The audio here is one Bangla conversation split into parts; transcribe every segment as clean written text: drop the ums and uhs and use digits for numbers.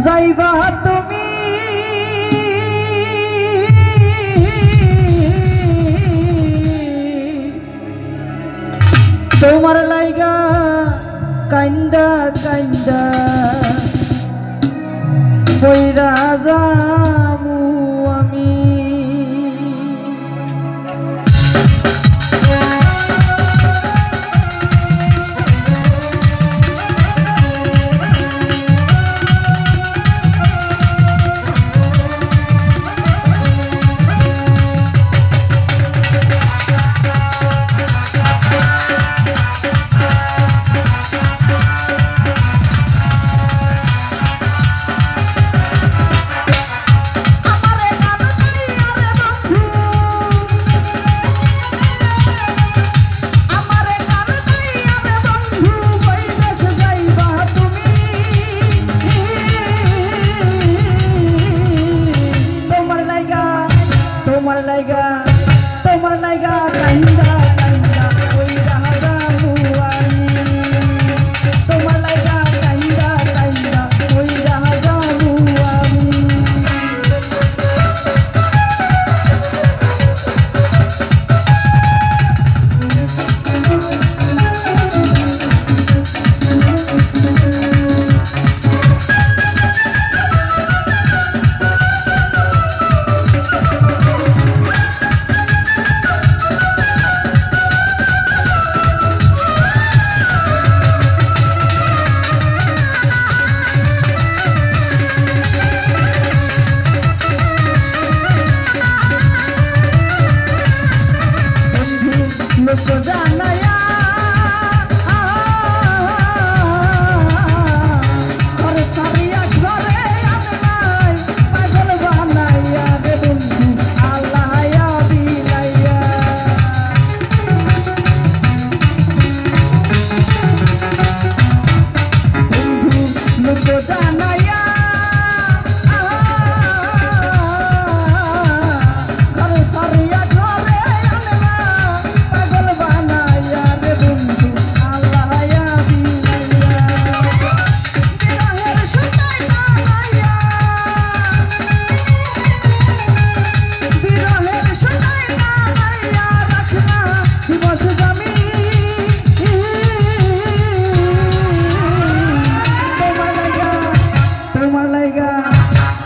যাইবা তুমি তোমার লাইগা কান্দা কান্দা বইরা যামু আমি তোমার লাইগা কান্দা কান্দা কইরা যামু আমি তোমার লাইগা কান্দা কান্দা কইরা যামু আমি लोग जानाया और सारिया घरे आनलाई पागल बनाया रे बंधु अल्लाह या बिलाया बंधु लोग जानाया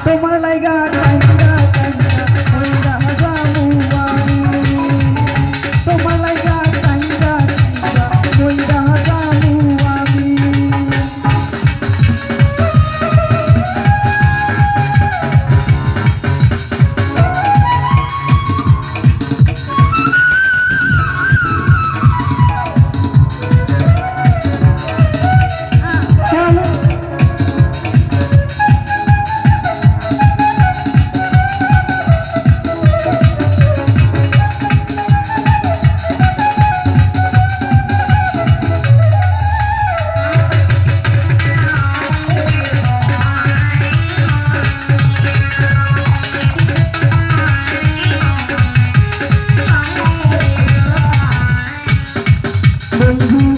তোমার লাইগা কান্দা কান্দা কইরা যামু আমি তোমার লাইগা কান্দা কান্দা কইরা যামু আমি বন্ধু